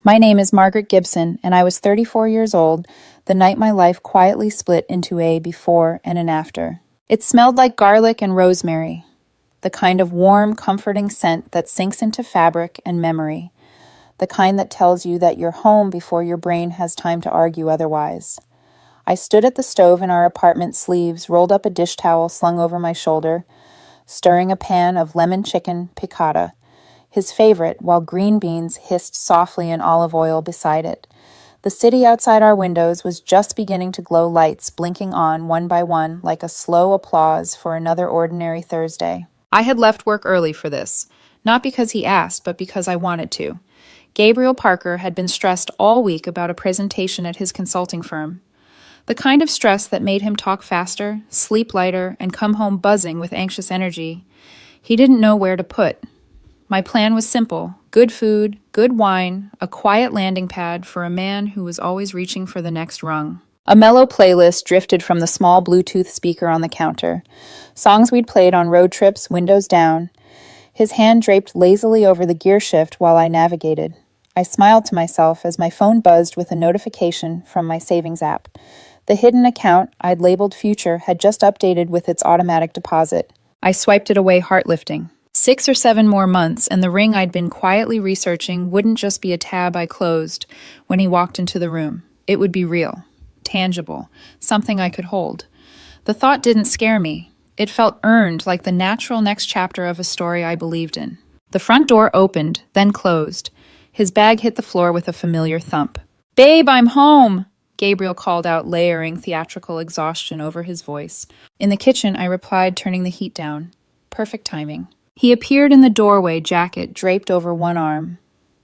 My name is Margaret Gibson, and I was 34 years old the night my life quietly split into a before and an after. It smelled like garlic and rosemary, the kind of warm, comforting scent that sinks into fabric and memory, the kind that tells you that you're home before your brain has time to argue otherwise. I stood at the stove in our apartment, sleeves rolled up, a dish towel slung over my shoulder, stirring a pan of lemon chicken piccata, his favorite, while green beans hissed softly in olive oil beside it. The city outside our windows was just beginning to glow, lights blinking on one by one like a slow applause for another ordinary Thursday. I had left work early for this, not because he asked, but because I wanted to. Gabriel Parker had been stressed all week about a presentation at his consulting firm. The kind of stress that made him talk faster, sleep lighter, and come home buzzing with anxious energy. He didn't know where to put. My plan was simple: good food, good wine, a quiet landing pad for a man who was always reaching for the next rung. A mellow playlist drifted from the small Bluetooth speaker on the counter. Songs we'd played on road trips, windows down. His hand draped lazily over the gear shift while I navigated. I smiled to myself as my phone buzzed with a notification from my savings app. The hidden account I'd labeled Future had just updated with its automatic deposit. I swiped it away, heart lifting. 6 or 7 more months, and the ring I'd been quietly researching wouldn't just be a tab I closed when he walked into the room. It would be real, tangible, something I could hold. The thought didn't scare me. It felt earned, like the natural next chapter of a story I believed in. The front door opened, then closed. His bag hit the floor with a familiar thump. "Babe, I'm home!" Gabriel called out, layering theatrical exhaustion over his voice. In the kitchen, I replied, turning the heat down. Perfect timing. He appeared in the doorway, jacket draped over one arm.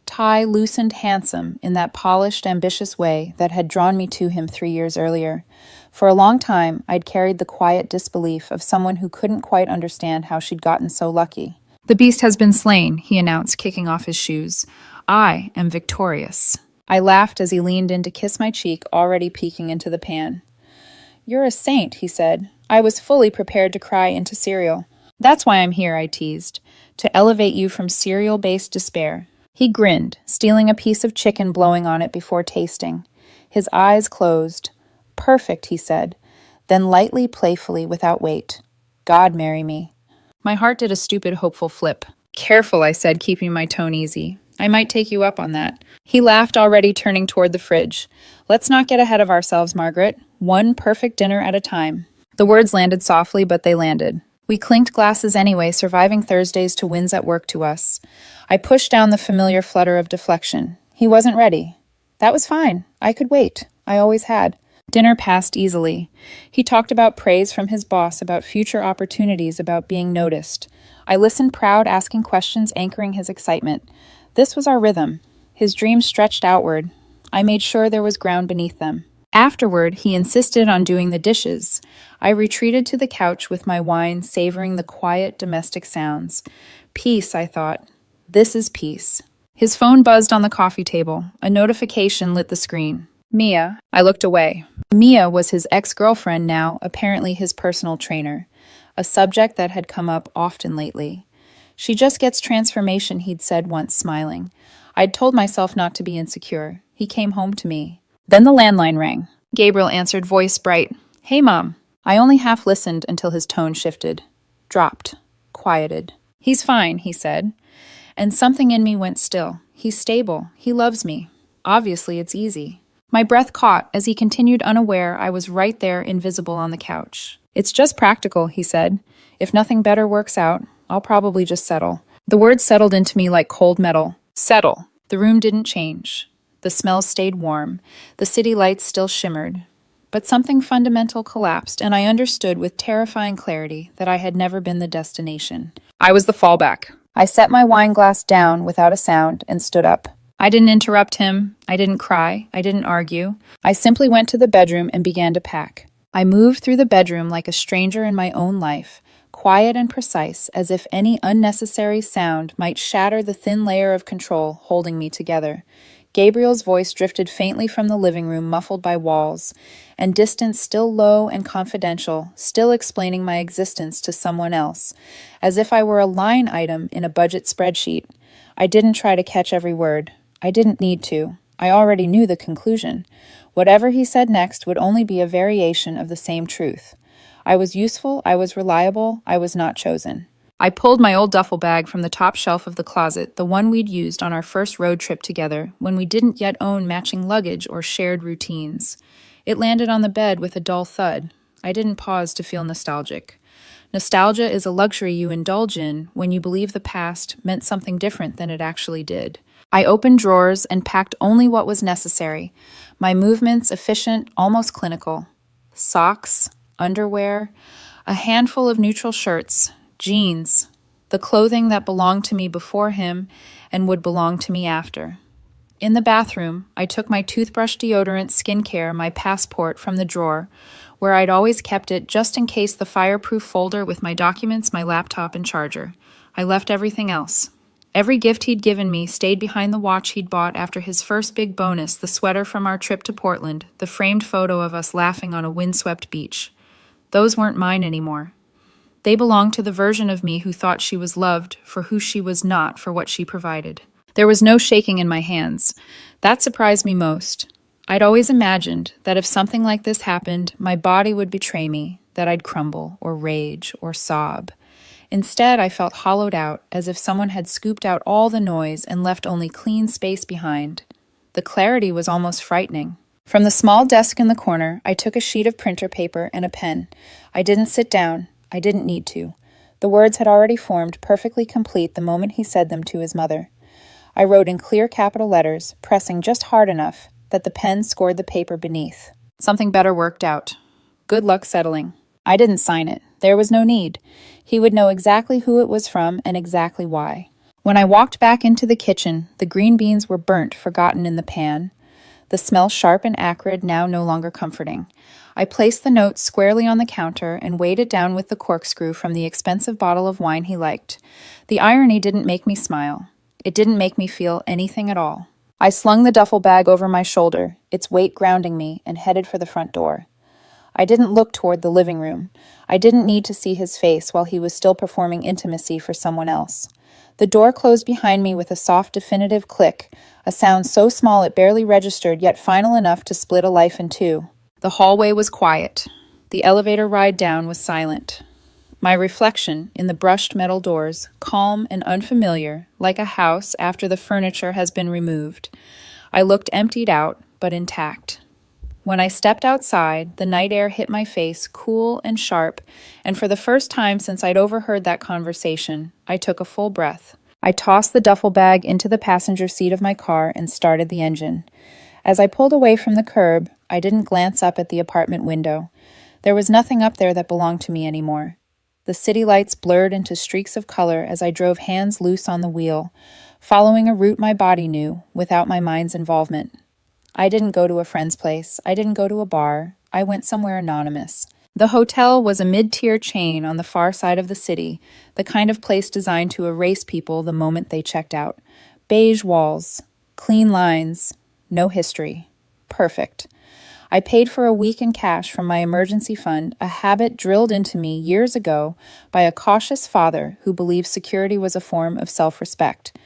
Tie loosened, handsome, in that polished, ambitious way that had drawn me to him 3 years earlier. For a long time, I'd carried the quiet disbelief of someone who couldn't quite understand how she'd gotten so lucky. "The beast has been slain," he announced, kicking off his shoes. "I am victorious." I laughed as he leaned in to kiss my cheek, already peeking into the pan. "You're a saint," he said. I was fully prepared to cry into cereal. "That's why I'm here," I teased, "to elevate you from cereal-based despair." He grinned, stealing a piece of chicken, blowing on it before tasting. His eyes closed. "Perfect," he said, then lightly, playfully, without weight. "God marry me." My heart did a stupid, hopeful flip. "Careful," I said, keeping my tone easy. "I might take you up on that." He laughed, already turning toward the fridge. "Let's not get ahead of ourselves, Margaret. One perfect dinner at a time." The words landed softly, but they landed. We clinked glasses anyway, surviving Thursdays to wins at work to us. I pushed down the familiar flutter of deflection. He wasn't ready. That was fine. I could wait. I always had. Dinner passed easily. He talked about praise from his boss, about future opportunities, about being noticed. I listened, proud, asking questions, anchoring his excitement. This was our rhythm. His dreams stretched outward. I made sure there was ground beneath them. Afterward, he insisted on doing the dishes. I retreated to the couch with my wine, savoring the quiet domestic sounds. Peace, I thought. This is peace. His phone buzzed on the coffee table. A notification lit the screen. Mia. I looked away. Mia was his ex-girlfriend now, apparently his personal trainer, a subject that had come up often lately. "She just gets transformation," he'd said once, smiling. I'd told myself not to be insecure. He came home to me. Then the landline rang. Gabriel answered, voice bright. "Hey, Mom." I only half listened until his tone shifted. Dropped. Quieted. "He's fine," he said. And something in me went still. He's stable. He loves me. Obviously, it's easy. My breath caught as he continued, unaware I was right there, invisible on the couch. "It's just practical," he said. "If nothing better works out, I'll probably just settle." The words settled into me like cold metal. Settle. The room didn't change. The smells stayed warm. The city lights still shimmered. But something fundamental collapsed, and I understood with terrifying clarity that I had never been the destination. I was the fallback. I set my wine glass down without a sound and stood up. I didn't interrupt him. I didn't cry. I didn't argue. I simply went to the bedroom and began to pack. I moved through the bedroom like a stranger in my own life, quiet and precise, as if any unnecessary sound might shatter the thin layer of control holding me together. Gabriel's voice drifted faintly from the living room, muffled by walls, and distance still low and confidential, still explaining my existence to someone else, as if I were a line item in a budget spreadsheet. I didn't try to catch every word. I didn't need to. I already knew the conclusion. Whatever he said next would only be a variation of the same truth. I was useful, I was reliable, I was not chosen. I pulled my old duffel bag from the top shelf of the closet, the one we'd used on our first road trip together, when we didn't yet own matching luggage or shared routines. It landed on the bed with a dull thud. I didn't pause to feel nostalgic. Nostalgia is a luxury you indulge in when you believe the past meant something different than it actually did. I opened drawers and packed only what was necessary, my movements efficient, almost clinical. Socks, underwear, a handful of neutral shirts, jeans, the clothing that belonged to me before him and would belong to me after. In the bathroom, I took my toothbrush, deodorant, skincare, my passport from the drawer, where I'd always kept it just in case the fireproof folder with my documents, my laptop, and charger. I left everything else. Every gift he'd given me stayed behind the watch he'd bought after his first big bonus, the sweater from our trip to Portland, the framed photo of us laughing on a windswept beach. Those weren't mine anymore. They belonged to the version of me who thought she was loved for who she was not for what she provided. There was no shaking in my hands. That surprised me most. I'd always imagined that if something like this happened, my body would betray me, that I'd crumble or rage or sob. Instead, I felt hollowed out, as if someone had scooped out all the noise and left only clean space behind. The clarity was almost frightening. From the small desk in the corner, I took a sheet of printer paper and a pen. I didn't sit down. I didn't need to. The words had already formed, perfectly complete the moment he said them to his mother. I wrote in clear capital letters, pressing just hard enough that the pen scored the paper beneath. Something better worked out. Good luck settling. I didn't sign it. There was no need. He would know exactly who it was from and exactly why. When I walked back into the kitchen, the green beans were burnt, forgotten in the pan. The smell sharp and acrid, now no longer comforting. I placed the note squarely on the counter and weighed it down with the corkscrew from the expensive bottle of wine he liked. The irony didn't make me smile. It didn't make me feel anything at all. I slung the duffel bag over my shoulder, its weight grounding me, and headed for the front door. I didn't look toward the living room. I didn't need to see his face while he was still performing intimacy for someone else. The door closed behind me with a soft, definitive click, a sound so small it barely registered, yet final enough to split a life in two. The hallway was quiet. The elevator ride down was silent. My reflection in the brushed metal doors, calm and unfamiliar, like a house after the furniture has been removed. I looked emptied out, but intact. When I stepped outside, the night air hit my face, cool and sharp, and for the first time since I'd overheard that conversation, I took a full breath. I tossed the duffel bag into the passenger seat of my car and started the engine. As I pulled away from the curb, I didn't glance up at the apartment window. There was nothing up there that belonged to me anymore. The city lights blurred into streaks of color as I drove hands loose on the wheel, following a route my body knew, without my mind's involvement. I didn't go to a friend's place. I didn't go to a bar. I went somewhere anonymous. The hotel was a mid-tier chain on the far side of the city, the kind of place designed to erase people the moment they checked out. Beige walls, clean lines, no history. Perfect. I paid for a week in cash from my emergency fund, a habit drilled into me years ago by a cautious father who believed security was a form of self-respect.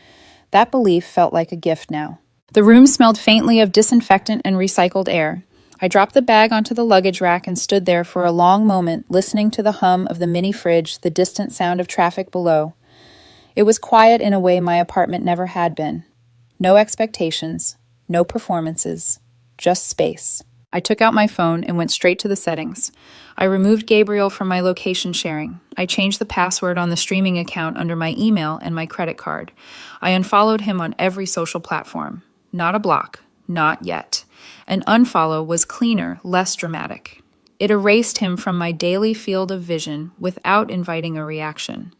That belief felt like a gift now. The room smelled faintly of disinfectant and recycled air. I dropped the bag onto the luggage rack and stood there for a long moment, listening to the hum of the mini fridge, the distant sound of traffic below. It was quiet in a way my apartment never had been. No expectations, no performances, just space. I took out my phone and went straight to the settings. I removed Gabriel from my location sharing. I changed the password on the streaming account under my email and my credit card. I unfollowed him on every social platform. Not a block. Not yet. An unfollow was cleaner, less dramatic. It erased him from my daily field of vision without inviting a reaction.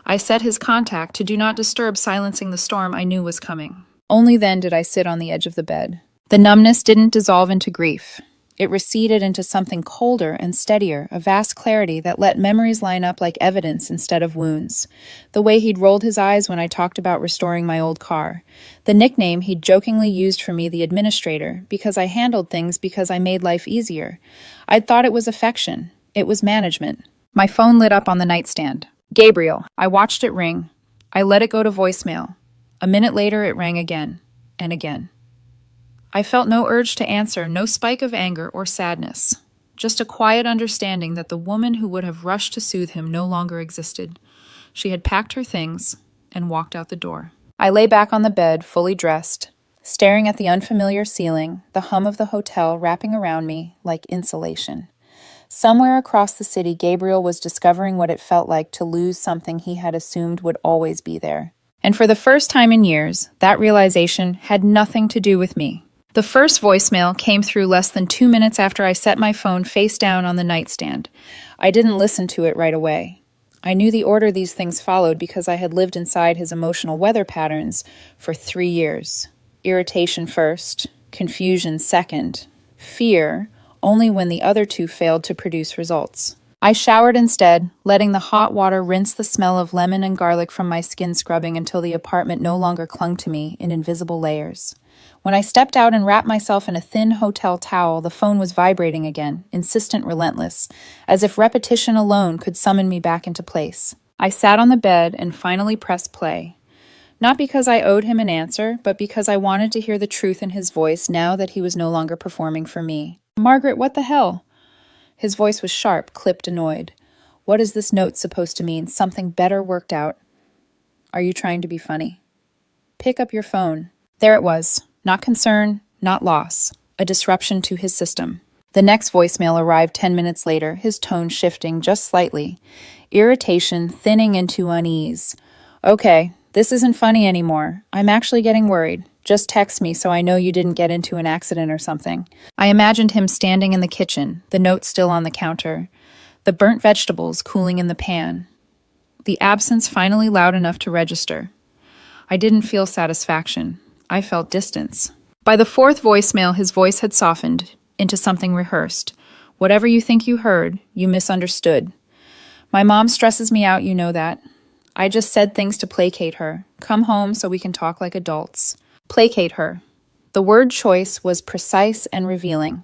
I set his contact to do not disturb, silencing the storm I knew was coming. Only then did I sit on the edge of the bed. The numbness didn't dissolve into grief. It receded into something colder and steadier, a vast clarity that let memories line up like evidence instead of wounds. The way he'd rolled his eyes when I talked about restoring my old car. The nickname he'd jokingly used for me, the administrator, because I handled things because I made life easier. I'd thought it was affection. It was management. My phone lit up on the nightstand. Gabriel. I watched it ring. I let it go to voicemail. A minute later, it rang again. and again. I felt no urge to answer, no spike of anger or sadness, just a quiet understanding that the woman who would have rushed to soothe him no longer existed. She had packed her things and walked out the door. I lay back on the bed, fully dressed, staring at the unfamiliar ceiling, the hum of the hotel wrapping around me like insulation. Somewhere across the city, Gabriel was discovering what it felt like to lose something he had assumed would always be there. And for the first time in years, that realization had nothing to do with me. The first voicemail came through less than 2 minutes after I set my phone face down on the nightstand. I didn't listen to it right away. I knew the order these things followed because I had lived inside his emotional weather patterns for 3 years. Irritation first, confusion second, fear only when the other two failed to produce results. I showered instead, letting the hot water rinse the smell of lemon and garlic from my skin scrubbing until the apartment no longer clung to me in invisible layers. When I stepped out and wrapped myself in a thin hotel towel, the phone was vibrating again, insistent, relentless, as if repetition alone could summon me back into place. I sat on the bed and finally pressed play. Not because I owed him an answer, but because I wanted to hear the truth in his voice now that he was no longer performing for me. "Margaret, what the hell?" His voice was sharp, clipped, annoyed. "What is this note supposed to mean? Something better worked out. Are you trying to be funny? Pick up your phone." There it was. Not concern, not loss. A disruption to his system. The next voicemail arrived 10 minutes later, his tone shifting just slightly. Irritation thinning into unease. "Okay, this isn't funny anymore. I'm actually getting worried. Just text me so I know you didn't get into an accident or something." I imagined him standing in the kitchen, the note still on the counter, the burnt vegetables cooling in the pan, the absence finally loud enough to register. I didn't feel satisfaction. I felt distance. By the fourth voicemail, his voice had softened into something rehearsed. "Whatever you think you heard, you misunderstood. My mom stresses me out, you know that. I just said things to placate her. Come home so we can talk like adults." Placate her. The word choice was precise and revealing.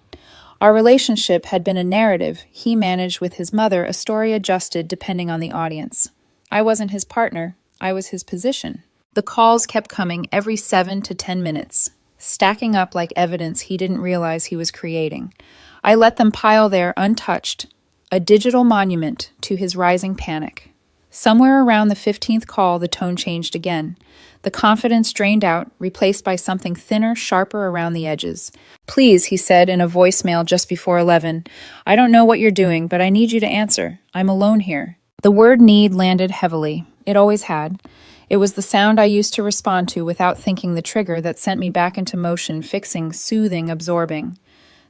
Our relationship had been a narrative. He managed with his mother, a story adjusted depending on the audience. I wasn't his partner. I was his position. The calls kept coming every 7 to 10 minutes, stacking up like evidence he didn't realize he was creating. I let them pile there untouched, a digital monument to his rising panic. Somewhere around the 15th call, the tone changed again. The confidence drained out, replaced by something thinner, sharper around the edges. "Please," he said in a voicemail just before 11, "I don't know what you're doing, but I need you to answer. I'm alone here." The word need landed heavily. It always had. It was the sound I used to respond to without thinking, the trigger that sent me back into motion, fixing, soothing, absorbing.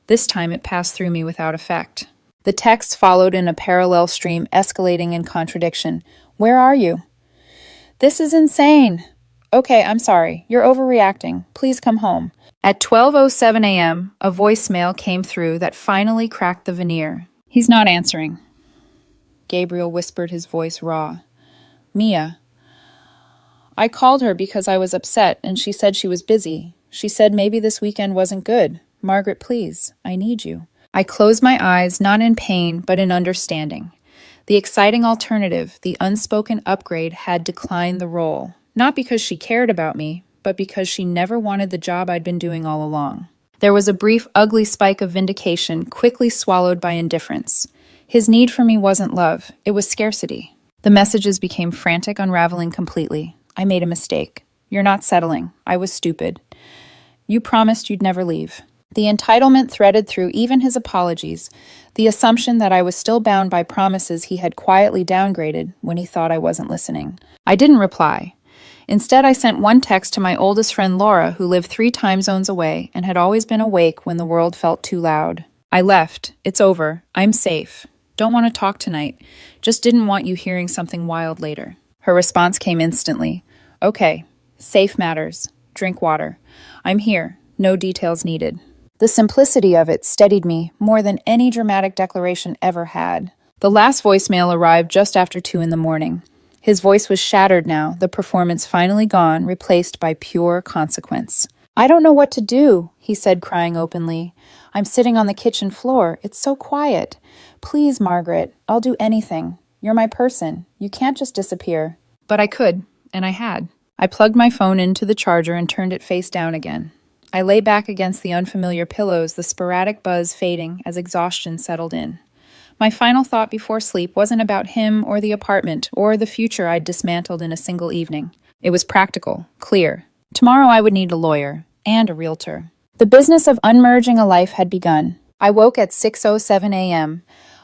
This time it passed through me without effect. The text followed in a parallel stream, escalating in contradiction. "Where are you?" "This is insane." "Okay, I'm sorry. You're overreacting. Please come home." At 12:07 a.m., a voicemail came through that finally cracked the veneer. "He's not answering." Gabriel whispered, his voice raw. "Mia. I called her because I was upset, and she said she was busy. She said maybe this weekend wasn't good. Margaret, please. I need you." I closed my eyes, not in pain, but in understanding. The exciting alternative, the unspoken upgrade, had declined the role. Not because she cared about me, but because she never wanted the job I'd been doing all along. There was a brief, ugly spike of vindication, quickly swallowed by indifference. His need for me wasn't love, it was scarcity. The messages became frantic, unraveling completely. I made a mistake. You're not settling. I was stupid. You promised you'd never leave. The entitlement threaded through even his apologies, the assumption that I was still bound by promises he had quietly downgraded when he thought I wasn't listening. I didn't reply. Instead, I sent one text to my oldest friend Laura, who lived 3 time zones away and had always been awake when the world felt too loud. "I left. It's over. I'm safe. Don't want to talk tonight. Just didn't want you hearing something wild later." Her response came instantly. "Okay. Safe matters. Drink water. I'm here. No details needed." The simplicity of it steadied me more than any dramatic declaration ever had. The last voicemail arrived just after 2 in the morning. His voice was shattered now, the performance finally gone, replaced by pure consequence. "I don't know what to do," he said, crying openly. "I'm sitting on the kitchen floor. It's so quiet. Please, Margaret, I'll do anything. You're my person. You can't just disappear." But I could, and I had. I plugged my phone into the charger and turned it face down again. I lay back against the unfamiliar pillows, the sporadic buzz fading as exhaustion settled in. My final thought before sleep wasn't about him or the apartment or the future I'd dismantled in a single evening. It was practical, clear. Tomorrow I would need a lawyer and a realtor. The business of unmerging a life had begun. I woke at 6:07 a.m.,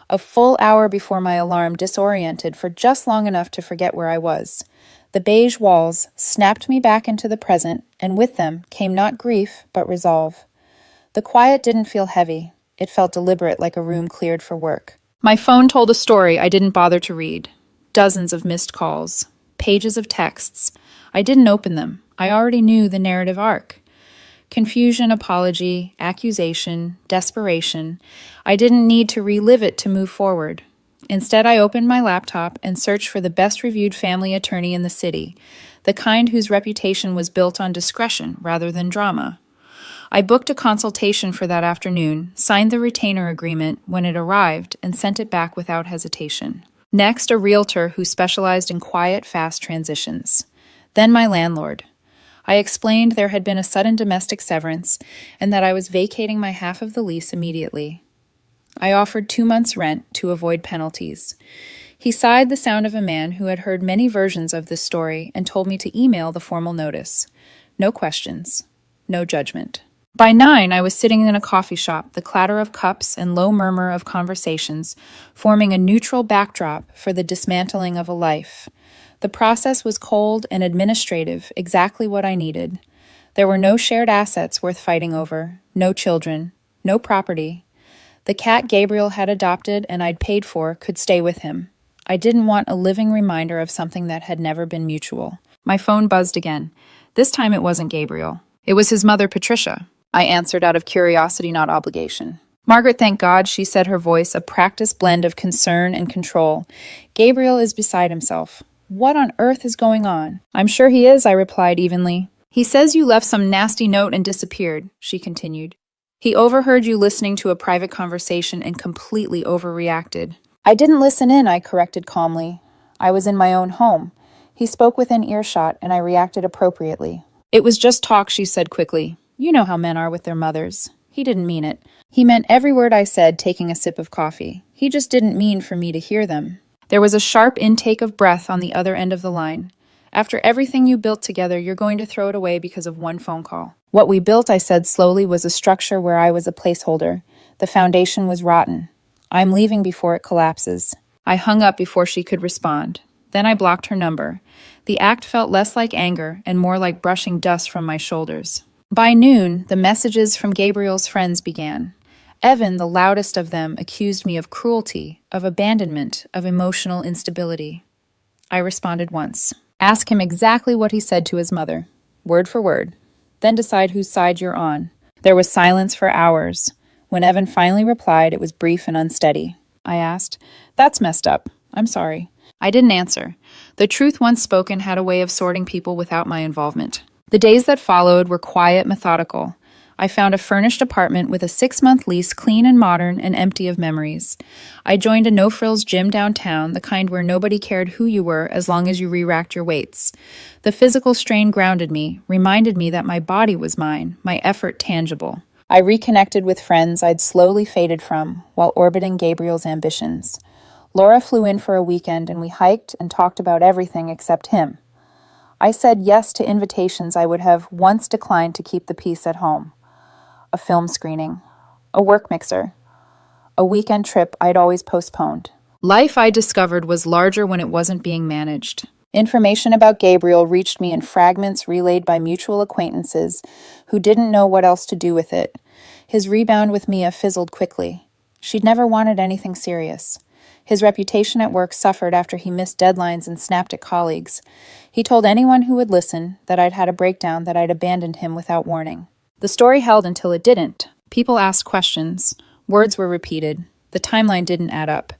a full hour before my alarm, disoriented for just long enough to forget where I was. The beige walls snapped me back into the present, and with them came not grief, but resolve. The quiet didn't feel heavy. It felt deliberate, like a room cleared for work. My phone told a story I didn't bother to read. Dozens of missed calls, pages of texts. I didn't open them. I already knew the narrative arc. Confusion, apology, accusation, desperation. I didn't need to relive it to move forward. Instead, I opened my laptop and searched for the best-reviewed family attorney in the city, the kind whose reputation was built on discretion rather than drama. I booked a consultation for that afternoon, signed the retainer agreement when it arrived, and sent it back without hesitation. Next, a realtor who specialized in quiet, fast transitions. Then my landlord. I explained there had been a sudden domestic severance and that I was vacating my half of the lease immediately. I offered 2 months' rent to avoid penalties. He sighed, the sound of a man who had heard many versions of this story, and told me to email the formal notice. No questions. No judgment. By 9, I was sitting in a coffee shop, the clatter of cups and low murmur of conversations forming a neutral backdrop for the dismantling of a life. The process was cold and administrative, exactly what I needed. There were no shared assets worth fighting over, no children, no property. The cat Gabriel had adopted and I'd paid for could stay with him. I didn't want a living reminder of something that had never been mutual. My phone buzzed again. This time it wasn't Gabriel. It was his mother, Patricia. I answered out of curiosity, not obligation. Margaret, thank God, she said, her voice a practiced blend of concern and control. Gabriel is beside himself. What on earth is going on? I'm sure he is, I replied evenly. He says you left some nasty note and disappeared, she continued. He overheard you listening to a private conversation and completely overreacted. I didn't listen in, I corrected calmly. I was in my own home. He spoke within earshot, and I reacted appropriately. It was just talk, she said quickly. You know how men are with their mothers. He didn't mean it. He meant every word I said, taking a sip of coffee. He just didn't mean for me to hear them. There was a sharp intake of breath on the other end of the line. After everything you built together, you're going to throw it away because of one phone call. What we built, I said slowly, was a structure where I was a placeholder. The foundation was rotten. I'm leaving before it collapses. I hung up before she could respond. Then I blocked her number. The act felt less like anger and more like brushing dust from my shoulders. By noon, the messages from Gabriel's friends began. Evan, the loudest of them, accused me of cruelty, of abandonment, of emotional instability. I responded once. Ask him exactly what he said to his mother, word for word. Then decide whose side you're on. There was silence for hours. When Evan finally replied, it was brief and unsteady. I asked, That's messed up. I'm sorry. I didn't answer. The truth once spoken had a way of sorting people without my involvement. The days that followed were quiet, methodical. I found a furnished apartment with a 6-month lease, clean and modern and empty of memories. I joined a no-frills gym downtown, the kind where nobody cared who you were as long as you re-racked your weights. The physical strain grounded me, reminded me that my body was mine, my effort tangible. I reconnected with friends I'd slowly faded from while orbiting Gabriel's ambitions. Laura flew in for a weekend and we hiked and talked about everything except him. I said yes to invitations I would have once declined to keep the peace at home. A film screening, a work mixer, a weekend trip I'd always postponed. Life, I discovered, was larger when it wasn't being managed. Information about Gabriel reached me in fragments relayed by mutual acquaintances who didn't know what else to do with it. His rebound with Mia fizzled quickly. She'd never wanted anything serious. His reputation at work suffered after he missed deadlines and snapped at colleagues. He told anyone who would listen that I'd had a breakdown, that I'd abandoned him without warning. The story held until it didn't. People asked questions. Words were repeated. The timeline didn't add up.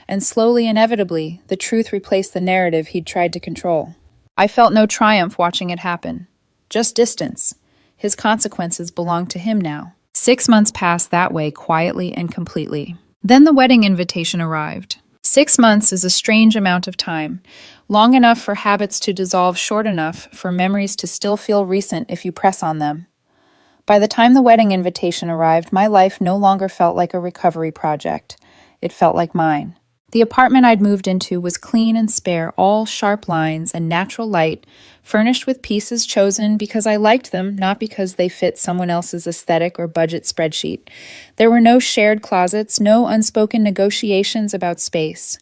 And slowly, inevitably, the truth replaced the narrative he'd tried to control. I felt no triumph watching it happen. Just distance. His consequences belonged to him now. 6 months passed that way, quietly and completely. Then the wedding invitation arrived. 6 months is a strange amount of time. long enough for habits to dissolve, short enough for memories to still feel recent if you press on them. By the time the wedding invitation arrived, my life no longer felt like a recovery project. It felt like mine. The apartment I'd moved into was clean and spare, all sharp lines and natural light, furnished with pieces chosen because I liked them, not because they fit someone else's aesthetic or budget spreadsheet. There were no shared closets, no unspoken negotiations about space.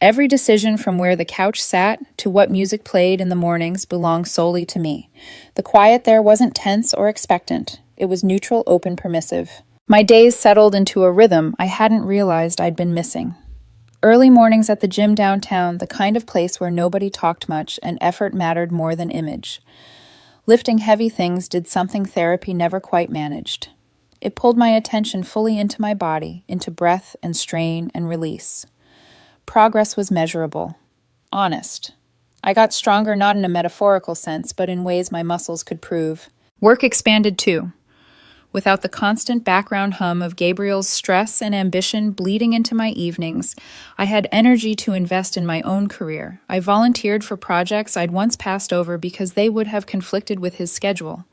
Every decision from where the couch sat to what music played in the mornings belonged solely to me. The quiet there wasn't tense or expectant. It was neutral, open, permissive. My days settled into a rhythm I hadn't realized I'd been missing. Early mornings at the gym downtown, the kind of place where nobody talked much and effort mattered more than image. Lifting heavy things did something therapy never quite managed. It pulled my attention fully into my body, into breath and strain and release. Progress was measurable, honest. I got stronger not in a metaphorical sense, but in ways my muscles could prove. Work expanded too. Without the constant background hum of Gabriel's stress and ambition bleeding into my evenings, I had energy to invest in my own career. I volunteered for projects I'd once passed over because they would have conflicted with his schedule.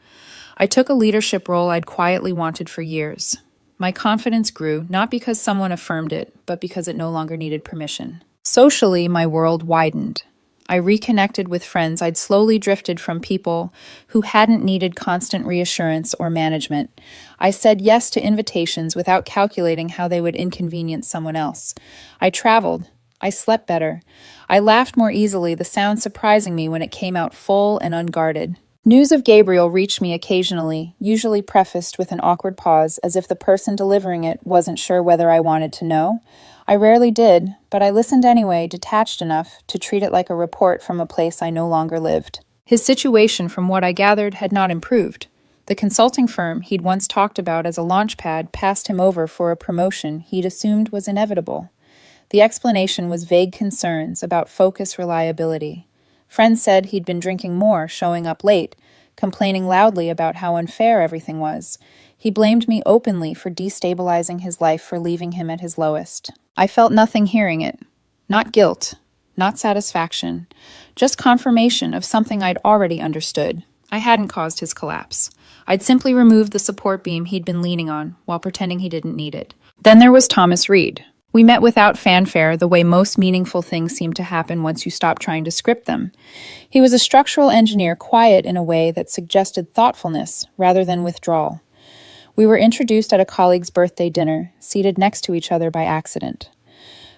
I took a leadership role I'd quietly wanted for years. My confidence grew, not because someone affirmed it, but because it no longer needed permission. Socially, my world widened. I reconnected with friends I'd slowly drifted from, people who hadn't needed constant reassurance or management. I said yes to invitations without calculating how they would inconvenience someone else. I traveled. I slept better. I laughed more easily, the sound surprising me when it came out full and unguarded. News of Gabriel reached me occasionally, usually prefaced with an awkward pause, as if the person delivering it wasn't sure whether I wanted to know. I rarely did, but I listened anyway, detached enough to treat it like a report from a place I no longer lived. His situation, from what I gathered, had not improved. The consulting firm he'd once talked about as a launchpad passed him over for a promotion he'd assumed was inevitable. The explanation was vague concerns about focus reliability. Friends said he'd been drinking more, showing up late, complaining loudly about how unfair everything was. He blamed me openly for destabilizing his life, for leaving him at his lowest. I felt nothing hearing it. Not guilt, not satisfaction, just confirmation of something I'd already understood. I hadn't caused his collapse. I'd simply removed the support beam he'd been leaning on while pretending he didn't need it. Then there was Thomas Reed. We met without fanfare, the way most meaningful things seem to happen once you stop trying to script them. He was a structural engineer, quiet in a way that suggested thoughtfulness rather than withdrawal. We were introduced at a colleague's birthday dinner, seated next to each other by accident.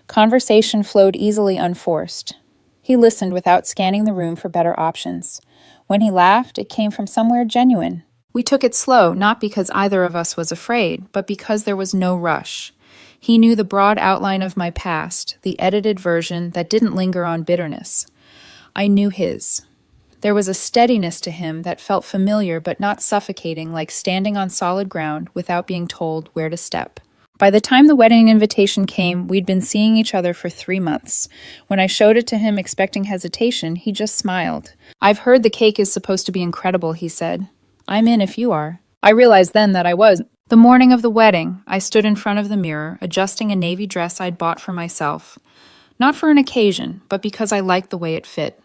Conversation flowed easily, unforced. He listened without scanning the room for better options. When he laughed, it came from somewhere genuine. We took it slow, not because either of us was afraid, but because there was no rush. He knew the broad outline of my past, the edited version that didn't linger on bitterness. I knew his. There was a steadiness to him that felt familiar but not suffocating, like standing on solid ground without being told where to step. By the time the wedding invitation came, we'd been seeing each other for 3 months. When I showed it to him expecting hesitation, he just smiled. "I've heard the cake is supposed to be incredible," he said. "I'm in if you are." I realized then that I was. The morning of the wedding, I stood in front of the mirror, adjusting a navy dress I'd bought for myself. Not for an occasion, but because I liked the way it fit.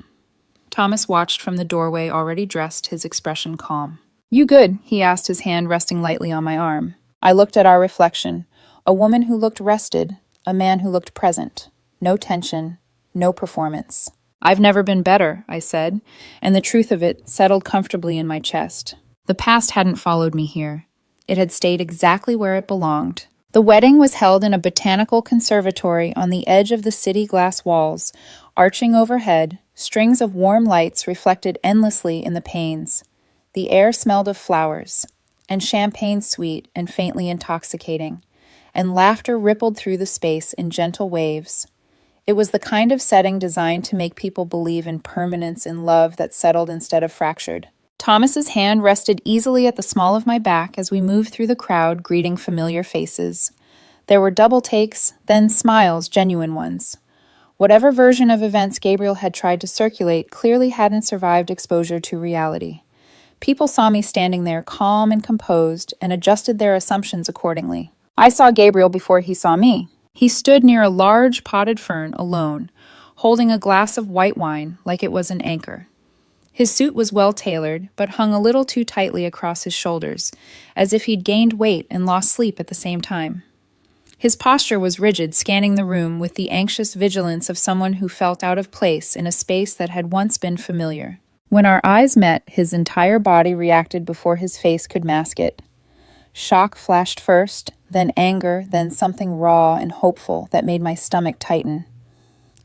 Thomas watched from the doorway, already dressed, his expression calm. "You good?" he asked, his hand resting lightly on my arm. I looked at our reflection. A woman who looked rested, a man who looked present. No tension, no performance. "I've never been better," I said, and the truth of it settled comfortably in my chest. The past hadn't followed me here. It had stayed exactly where it belonged. The wedding was held in a botanical conservatory on the edge of the city glass walls. Arching overhead, strings of warm lights reflected endlessly in the panes. The air smelled of flowers, and champagne sweet and faintly intoxicating, and laughter rippled through the space in gentle waves. It was the kind of setting designed to make people believe in permanence, in love that settled instead of fractured. Thomas's hand rested easily at the small of my back as we moved through the crowd, greeting familiar faces. There were double takes, then smiles, genuine ones. Whatever version of events Gabriel had tried to circulate clearly hadn't survived exposure to reality. People saw me standing there, calm and composed, and adjusted their assumptions accordingly. I saw Gabriel before he saw me. He stood near a large potted fern, alone, holding a glass of white wine like it was an anchor. His suit was well tailored, but hung a little too tightly across his shoulders, as if he'd gained weight and lost sleep at the same time. His posture was rigid, scanning the room with the anxious vigilance of someone who felt out of place in a space that had once been familiar. When our eyes met, his entire body reacted before his face could mask it. Shock flashed first, then anger, then something raw and hopeful that made my stomach tighten.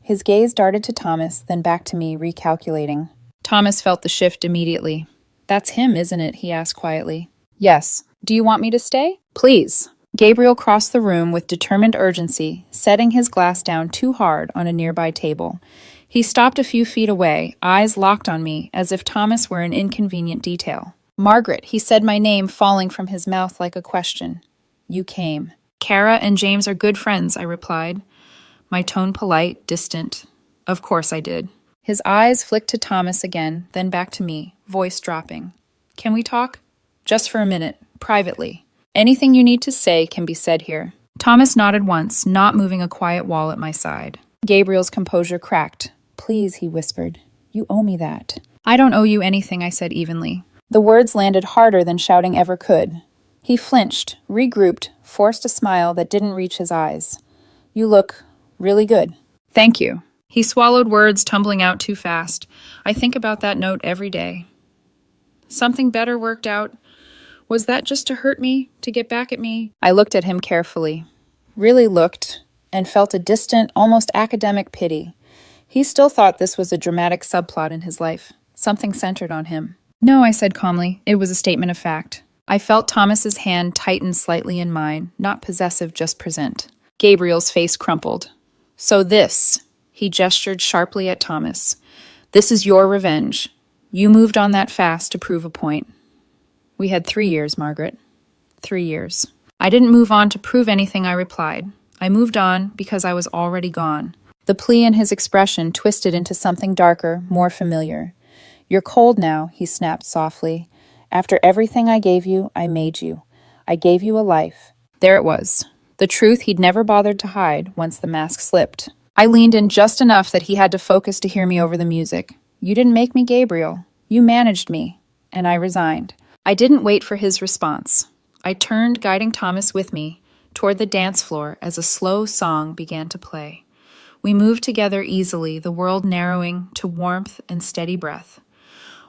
His gaze darted to Thomas, then back to me, recalculating. Thomas felt the shift immediately. "That's him, isn't it?" he asked quietly. "Yes. Do you want me to stay?" "Please." Gabriel crossed the room with determined urgency, setting his glass down too hard on a nearby table. He stopped a few feet away, eyes locked on me, as if Thomas were an inconvenient detail. "Margaret," he said, my name falling from his mouth like a question. "You came." "Kara and James are good friends," I replied, my tone polite, distant. "Of course I did." His eyes flicked to Thomas again, then back to me, voice dropping. "Can we talk?" "Just for a minute, privately. Anything you need to say can be said here." Thomas nodded once, not moving a quiet wall at my side. Gabriel's composure cracked. "Please," he whispered. "You owe me that." "I don't owe you anything," I said evenly. The words landed harder than shouting ever could. He flinched, regrouped, forced a smile that didn't reach his eyes. "You look really good." "Thank you." He swallowed words tumbling out too fast. I think about that note every day. Something better worked out. Was that just to hurt me, to get back at me? I looked at him carefully. Really looked, and felt a distant, almost academic pity. He still thought this was a dramatic subplot in his life, something centered on him. "No," I said calmly. It was a statement of fact. I felt Thomas's hand tighten slightly in mine, not possessive, just present. Gabriel's face crumpled. "So this," he gestured sharply at Thomas. "This is your revenge. You moved on that fast to prove a point." "We had 3 years, Margaret. 3 years." "I didn't move on to prove anything," I replied. "I moved on because I was already gone." The plea in his expression twisted into something darker, more familiar. "You're cold now," he snapped softly. "After everything I gave you, I made you. I gave you a life." There it was. The truth he'd never bothered to hide once the mask slipped. I leaned in just enough that he had to focus to hear me over the music. "You didn't make me, Gabriel. You managed me." And I resigned. I didn't wait for his response. I turned, guiding Thomas with me, toward the dance floor as a slow song began to play. We moved together easily, the world narrowing to warmth and steady breath.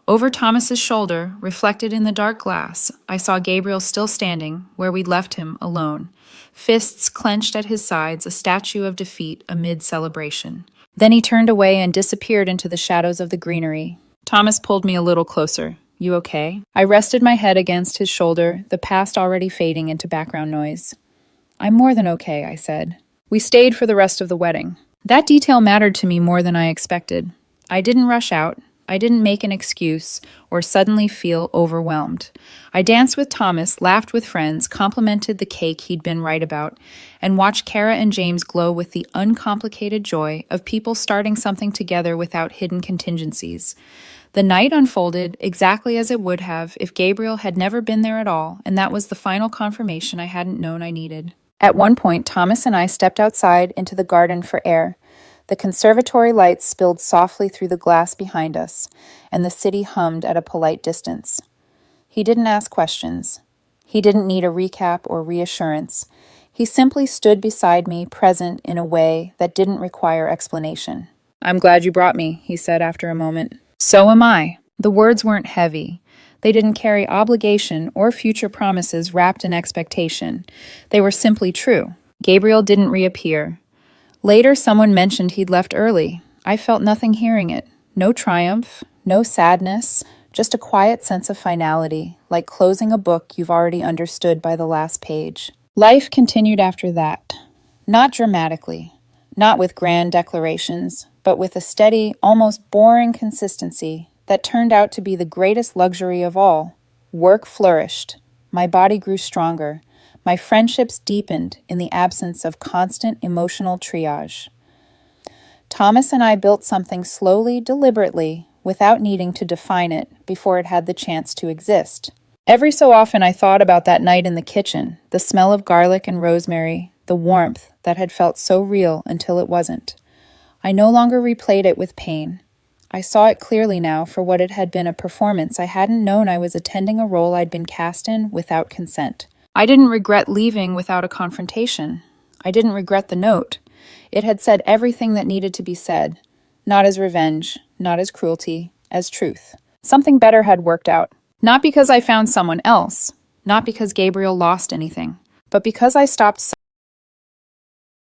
Over Thomas's shoulder, reflected in the dark glass, I saw Gabriel still standing where we'd left him alone, fists clenched at his sides, a statue of defeat amid celebration. Then he turned away and disappeared into the shadows of the greenery. Thomas pulled me a little closer. "You okay?" I rested my head against his shoulder, the past already fading into background noise. "I'm more than okay," I said. We stayed for the rest of the wedding. That detail mattered to me more than I expected. I didn't rush out. I didn't make an excuse or suddenly feel overwhelmed. I danced with Thomas, laughed with friends, complimented the cake he'd been right about, and watched Kara and James glow with the uncomplicated joy of people starting something together without hidden contingencies. The night unfolded exactly as it would have if Gabriel had never been there at all, and that was the final confirmation I hadn't known I needed. At one point, Thomas and I stepped outside into the garden for air. The conservatory lights spilled softly through the glass behind us, and the city hummed at a polite distance. He didn't ask questions. He didn't need a recap or reassurance. He simply stood beside me, present in a way that didn't require explanation. "I'm glad you brought me," he said after a moment. "So am I." The words weren't heavy. They didn't carry obligation or future promises wrapped in expectation. They were simply true. Gabriel didn't reappear. Later, someone mentioned he'd left early. I felt nothing hearing it. No triumph, no sadness, just a quiet sense of finality, like closing a book you've already understood by the last page. Life continued after that. Not dramatically, not with grand declarations, but with a steady, almost boring consistency that turned out to be the greatest luxury of all. Work flourished. My body grew stronger. My friendships deepened in the absence of constant emotional triage. Thomas and I built something slowly, deliberately, without needing to define it before it had the chance to exist. Every so often I thought about that night in the kitchen, the smell of garlic and rosemary, the warmth that had felt so real until it wasn't. I no longer replayed it with pain. I saw it clearly now for what it had been, a performance. I hadn't known I was attending a role I'd been cast in without consent. I didn't regret leaving without a confrontation. I didn't regret the note. It had said everything that needed to be said, not as revenge, not as cruelty, as truth. Something better had worked out. Not because I found someone else, not because Gabriel lost anything, but because I stopped